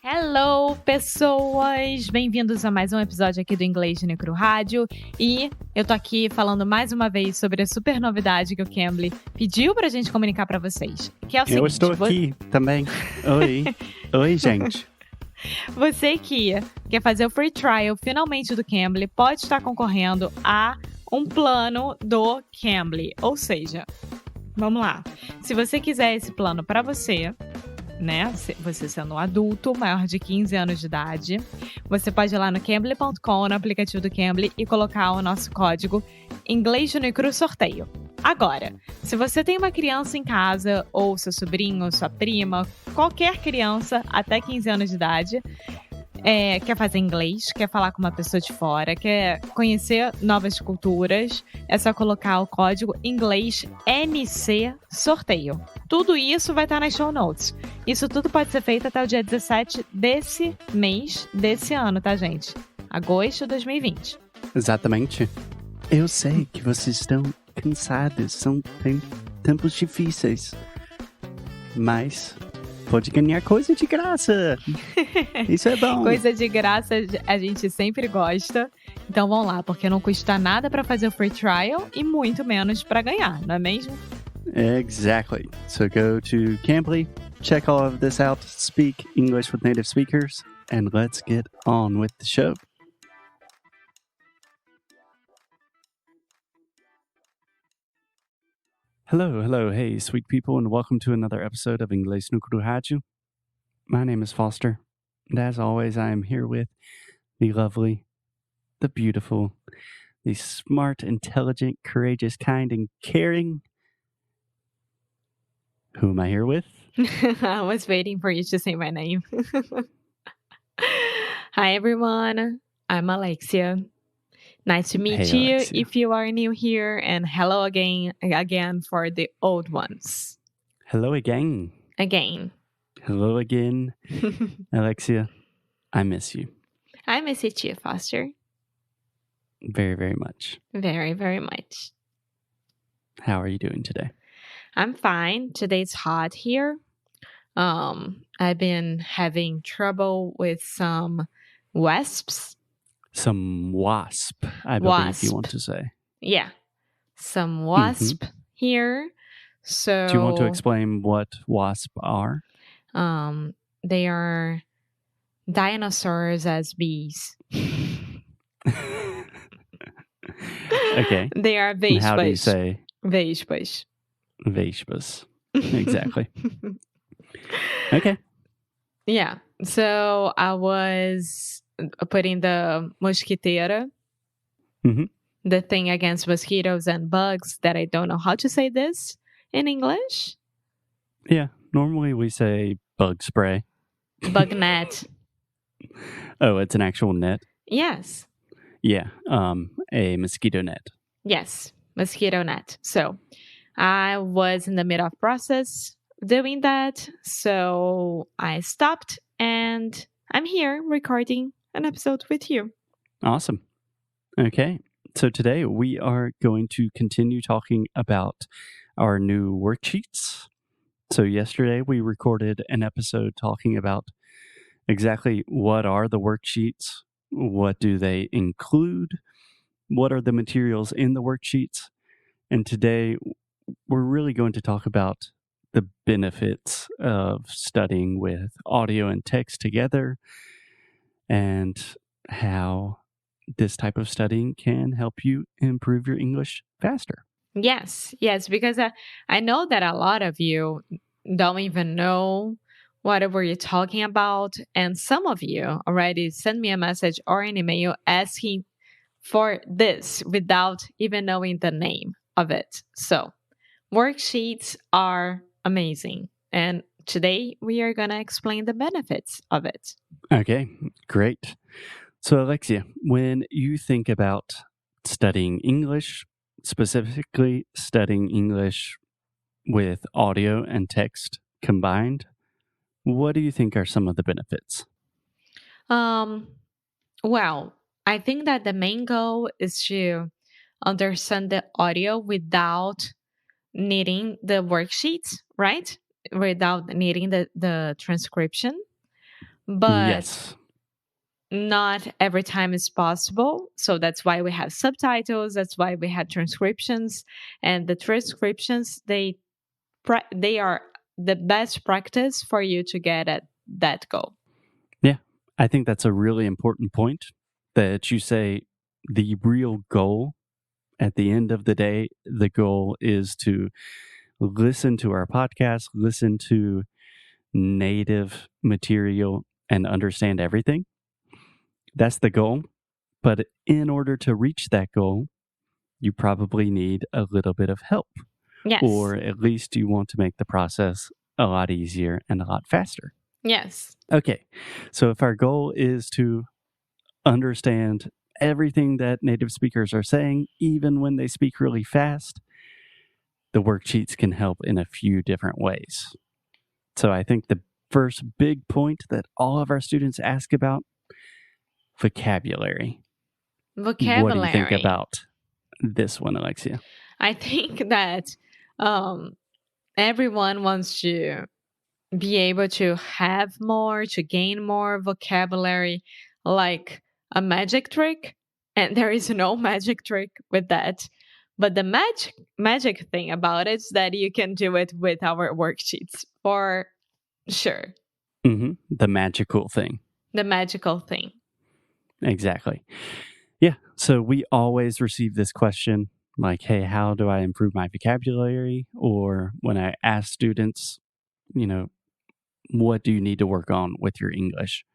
Hello, pessoas! Bem-vindos a mais um episódio aqui do Inglês no Cru Rádio. E eu tô aqui falando mais uma vez sobre a super novidade que o Cambly pediu pra gente comunicar pra vocês. Que é o seguinte... Eu estou aqui também. Oi. Oi, gente. Você que quer fazer o free trial finalmente do Cambly pode estar concorrendo a um plano do Cambly. Ou seja, vamos lá. Se você quiser esse plano pra você... né? Você sendo um adulto maior de 15 anos de idade, você pode ir lá no Cambly.com, no aplicativo do Cambly, e colocar o nosso código Inglês no Cru Sorteio. Agora, se você tem uma criança em casa, ou seu sobrinho, sua prima, qualquer criança até 15 anos de idade, quer fazer inglês, quer falar com uma pessoa de fora, quer conhecer novas culturas, é só colocar o código inglês NC sorteio. Tudo isso vai estar nas show notes. Isso tudo pode ser feito até o dia 17 desse mês, desse ano, tá, gente? Agosto de 2020. Exatamente. Eu sei que vocês estão cansados, são tempos difíceis, mas... pode ganhar coisa de graça. Isso é bom. Coisa de graça a gente sempre gosta. Então vamos lá, porque não custa nada para fazer o free trial e muito menos para ganhar, não é mesmo? Exactly. So go to Cambly, check all of this out, speak English with native speakers, and let's get on with the show. Hello, hey, sweet people, and welcome to another episode of Inglês no Cru Rádio. My name is Foster, and as always, I am here with the lovely, the beautiful, the smart, intelligent, courageous, kind, and caring. Who am I here with? I was waiting for you to say my name. Hi, everyone. I'm Alexia. Nice to meet Hey, you Alexia. if you are new here, and hello again for the old ones. Hello again. Again. Hello again, Alexia. I miss you I miss you too, Foster. very, very much. Very, very much. How are you doing today? I'm fine. Today's hot here. I've been having trouble with some wasps. Some wasp, I believe you Wasp. want to say. Yeah, some wasp here. So Do you want to explain what wasp are? They are dinosaurs as bees. Okay. They are And how do you vespas. say Vespas. vespas? Exactly. Okay. Yeah. So I was putting the mosquiteira, Mhm. the thing against mosquitoes and bugs that I don't know how to say this in English. Yeah. Normally we say bug spray. Bug net. Oh, it's an actual net? Yes. Yeah. A mosquito net. Yes. Mosquito net. So I was in the middle of process doing that. So I stopped and I'm here recording an episode with you. Awesome. Okay. So today we are going to continue talking about our new worksheets. So yesterday we recorded an episode talking about exactly what are the worksheets, what do they include, what are the materials in the worksheets, and today we're really going to talk about the benefits of studying with audio and text together and how this type of studying can help you improve your English faster. Yes, because I know that a lot of you don't even know what were you talking about, and some of you already sent me a message or an email asking for this without even knowing the name of it. So, worksheets are amazing, and today we are going to explain the benefits of it. Okay, great. So, Alexia, when you think about studying English, specifically studying English with audio and text combined, what do you think are some of the benefits? Well, I think that the main goal is to understand the audio without needing the worksheets, right? Without needing the transcription. but Yes. not every time is possible. So that's why we have subtitles. That's why we have transcriptions, and the transcriptions they are the best practice for you to get at that goal. Yeah. I think that's a really important point that you say the real goal at the end of the day, the goal is to listen to our podcast, listen to native material, and understand everything. That's the goal. But in order to reach that goal, you probably need a little bit of help, Yes. or at least you want to make the process a lot easier and a lot faster. Yes. Okay, so if our goal is to understand everything that native speakers are saying, even when they speak really fast, the worksheets can help in a few different ways. So I think the first big point that all of our students ask about, vocabulary. What do you think Vocabulary. about this one, Alexia? I think that everyone wants to be able to have more, to gain more vocabulary, like a magic trick. And there is no magic trick with that. But the magic thing about it is that you can do it with our worksheets for sure. The magical thing. The magical thing. Exactly. Yeah. So we always receive this question like, hey, how do I improve my vocabulary? Or when I ask students, you know, what do you need to work on with your English?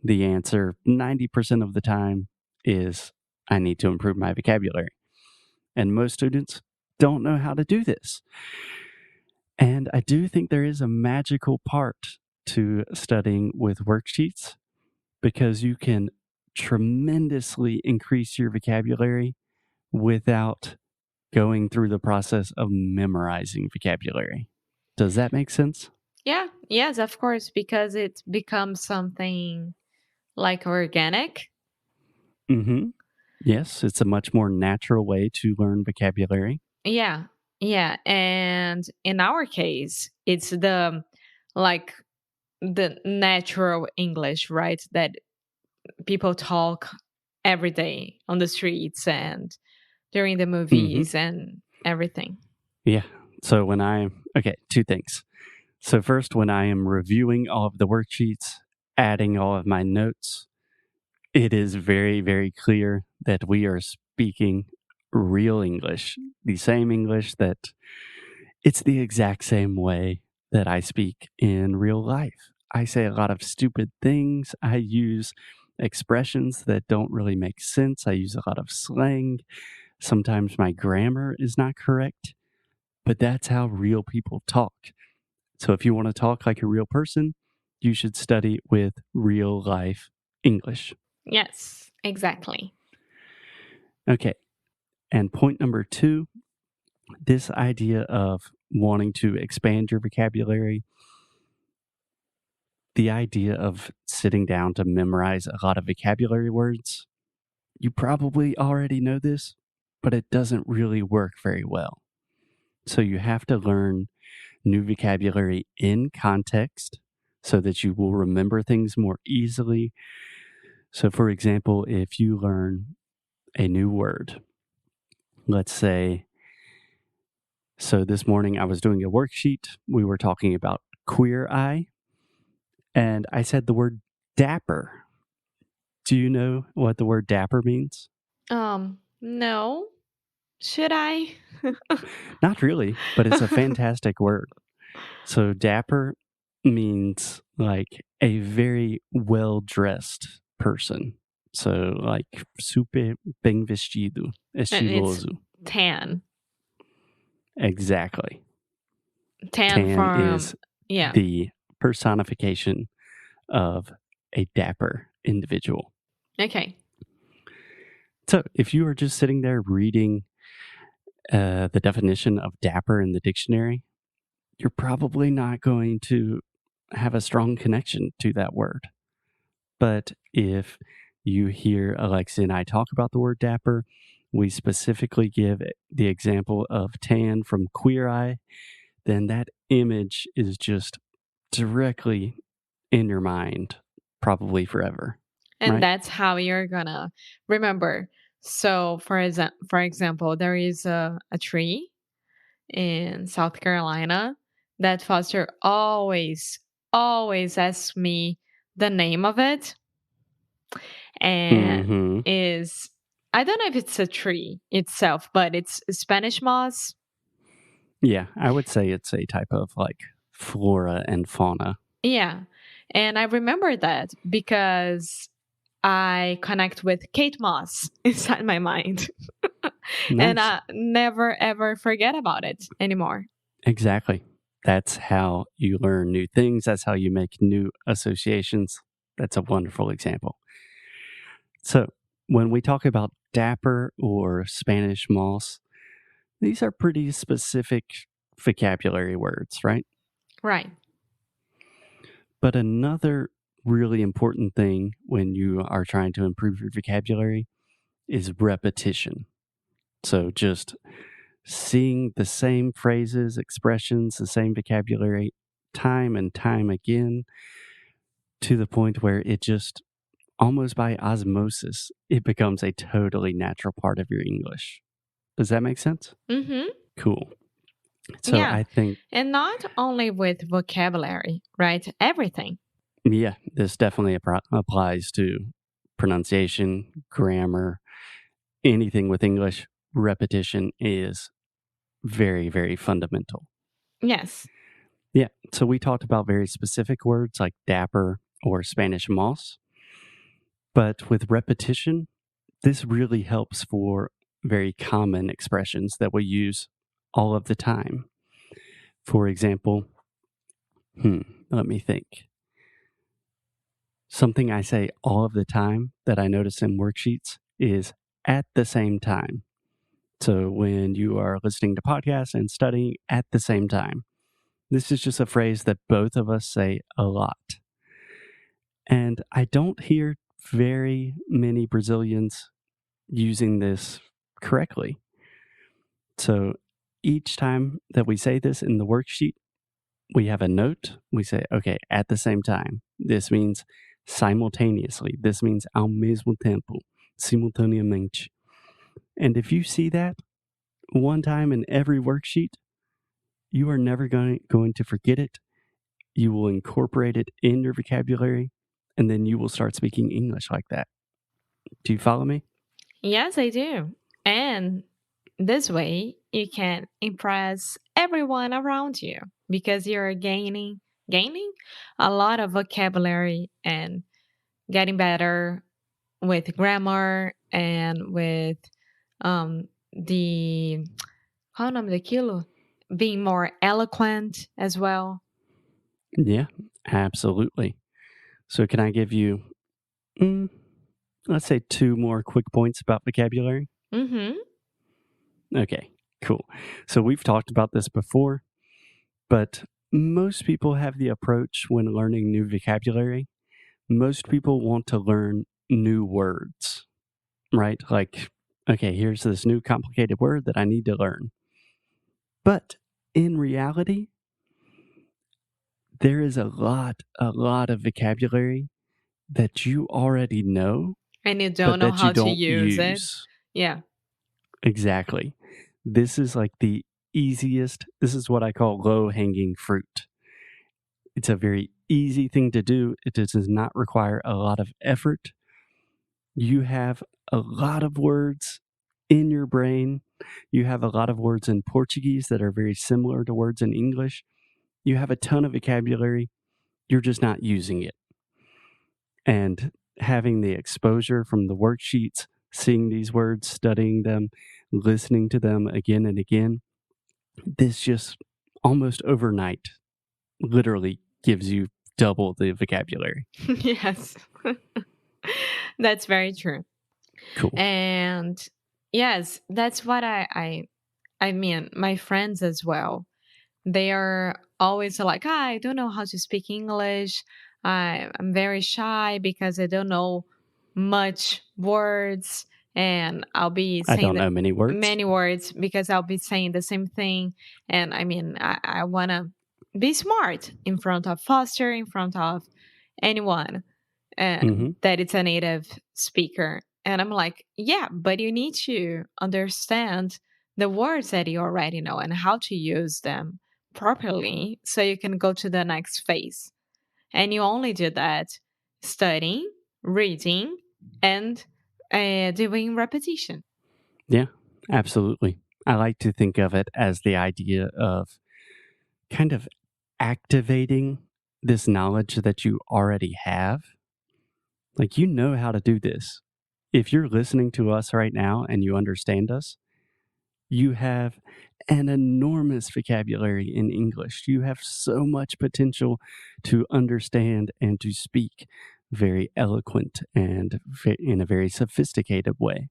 The answer 90% of the time is I need to improve my vocabulary. And most students don't know how to do this. And I do think there is a magical part to studying with worksheets because you can tremendously increase your vocabulary without going through the process of memorizing vocabulary. Does that make sense? Yeah, yes, of course, because it becomes something like organic. Yes, it's a much more natural way to learn vocabulary. Yeah, yeah. And in our case, it's like the natural English, right? That people talk every day on the streets and during the hmm movies and everything. Yeah. So okay, two things. So, first, when I am reviewing all of the worksheets, adding all of my notes, it is very, very clear that we are speaking real English, the same English that it's the exact same way that I speak in real life. I say a lot of stupid things. I use expressions that don't really make sense. I use a lot of slang. Sometimes my grammar is not correct, but that's how real people talk. So if you want to talk like a real person, you should study with real life English. Yes, exactly. Okay. And point number two, this idea of wanting to expand your vocabulary, the idea of sitting down to memorize a lot of vocabulary words, you probably already know this, but it doesn't really work very well. So you have to learn new vocabulary in context so that you will remember things more easily. So, for example, if you learn a new word, let's say, so this morning I was doing a worksheet. We were talking about queer eye, and I said the word dapper. Do you know what the word dapper means? No. Should I? Not really, but it's a fantastic word. So, dapper means like a very well dressed person. So, like, super bem vestido, And it's estiloso. tan. Exactly. Tan Tan from, is yeah. the personification of a dapper individual. Okay. So, if you are just sitting there reading the definition of dapper in the dictionary, you're probably not going to have a strong connection to that word. But if you hear Alexia and I talk about the word dapper, we specifically give the example of tan from Queer Eye, then that image is just directly in your mind probably forever, And right? that's how you're gonna remember. So, for example, there is a tree in South Carolina that Foster always asks me the name of it, and Hmm. is I don't know if it's a tree itself, but it's Spanish moss. Yeah, I would say it's a type of like flora and fauna. Yeah. And I remember that because I connect with Kate Moss inside my mind. And Nice. I never ever forget about it anymore. Exactly. That's how you learn new things. That's how you make new associations. That's a wonderful example. So, when we talk about dapper or Spanish moss, these are pretty specific vocabulary words, right? Right. But another really important thing when you are trying to improve your vocabulary is repetition. So, just seeing the same phrases, expressions, the same vocabulary time and time again to the point where it just almost by osmosis, it becomes a totally natural part of your English. Does that make sense? Mm-hmm. Cool. So Yeah. I think, And not only with vocabulary, right? Everything. yeah, this definitely applies to pronunciation, grammar, anything with English. Repetition is very, very fundamental. Yes. Yeah. So we talked about very specific words like dapper or Spanish moss. But with repetition, this really helps for very common expressions that we use all of the time. For example, let me think. Something I say all of the time that I notice in worksheets is at the same time. So when you are listening to podcasts and studying at the same time, this is just a phrase that both of us say a lot. And I don't hear very many Brazilians using this correctly. So each time that we say this in the worksheet, we have a note. We say, okay, at the same time. This means simultaneously. This means ao mesmo tempo, simultaneamente. And if you see that one time in every worksheet, you are never going to forget it. You will incorporate it in your vocabulary, and then you will start speaking English like that. Do you follow me? Yes, I do. And this way you can impress everyone around you because you're gaining a lot of vocabulary and getting better with grammar and with the qual é o nome daquilo? Being more eloquent as well. Yeah, absolutely. So, can I give you, mm, let's say, two more quick points about vocabulary? Mm-hmm. Okay, cool. So, we've talked about this before, but most people have the approach when learning new vocabulary. Most people want to learn new words, right? Like, okay, here's this new complicated word that I need to learn. But in reality, there is a lot of vocabulary that you already know, And you don't but know that you how to don't use it. use. Yeah. Exactly. This is like the easiest, this is what I call low hanging fruit. It's a very easy thing to do. It does not require a lot of effort. You have a lot of words in your brain. You have a lot of words in Portuguese that are very similar to words in English. You have a ton of vocabulary. You're just not using it. And having the exposure from the worksheets, seeing these words, studying them, listening to them again and again, this just almost overnight literally gives you double the vocabulary. Yes. That's very true. Cool. And yes, that's what I mean, my friends as well. They are always like, I don't know how to speak English. I'm very shy because I don't know much words. And I'll be I saying don't know many words. many words because I'll be saying the same thing. And I mean, I want to be smart in front of Foster, in front of anyone. that it's a native speaker. And I'm like, yeah, but you need to understand the words that you already know and how to use them properly so you can go to the next phase. And you only do that studying, reading, and doing repetition. Yeah, absolutely. I like to think of it as the idea of kind of activating this knowledge that you already have. Like, you know how to do this. If you're listening to us right now and you understand us, you have an enormous vocabulary in English. You have so much potential to understand and to speak very eloquent and in a very sophisticated way.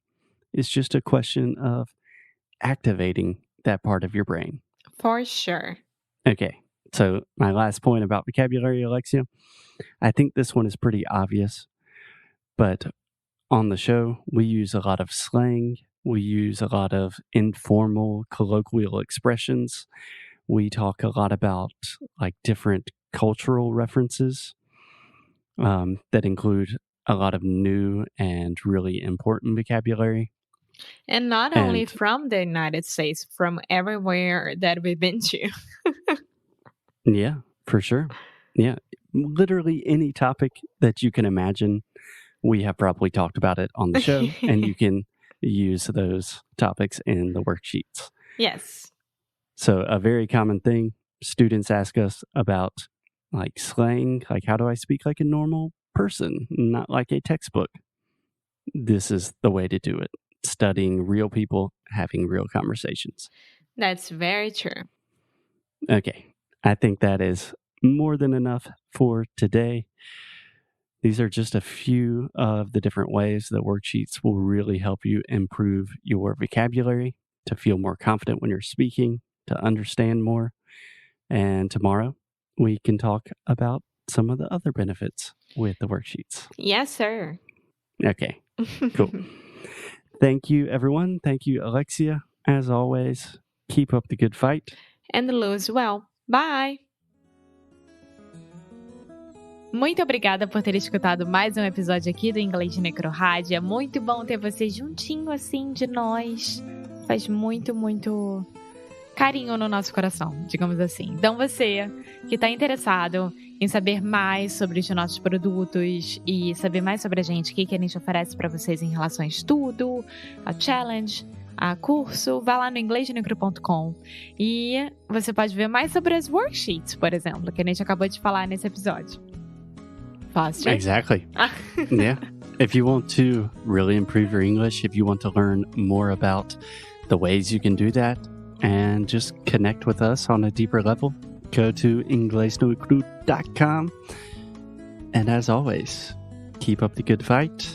It's just a question of activating that part of your brain. For sure. Okay, so my last point about vocabulary, Alexia, I think this one is pretty obvious, but on the show, we use a lot of slang. We use a lot of informal colloquial expressions. We talk a lot about like different cultural references that include a lot of new and really important vocabulary. And not only from the United States, from everywhere that we've been to. Yeah, for sure. Yeah, literally any topic that you can imagine, we have probably talked about it on the show, and you can use those topics in the worksheets. Yes. So a very common thing, students ask us about like slang, like how do I speak like a normal person, not like a textbook? This is the way to do it. Studying real people, having real conversations. That's very true. Okay, I think that is more than enough for today. These are just a few of the different ways that worksheets will really help you improve your vocabulary, to feel more confident when you're speaking, to understand more. And tomorrow, we can talk about some of the other benefits with the worksheets. Yes, sir. Okay, cool. Thank you, everyone. Thank you, Alexia. As always, keep up the good fight. And lose well. Bye! Muito obrigada por ter escutado mais um episódio aqui do Inglês de Necrorádio. É muito bom ter você juntinho assim de nós. Faz muito, muito carinho no nosso coração, digamos assim. Então você que está interessado em saber mais sobre os nossos produtos e saber mais sobre a gente, o que a gente oferece para vocês em relação a estudo, a challenge, a curso, vá lá no inglesdenecro.com e você pode ver mais sobre as worksheets, por exemplo, que a gente acabou de falar nesse episódio. Faster? Exactly. Yeah. If you want to really improve your English, if you want to learn more about the ways you can do that and just connect with us on a deeper level, go to inglesdenecro.com. And as always, keep up the good fight.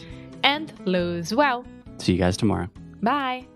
And lose well. See you guys tomorrow. Bye.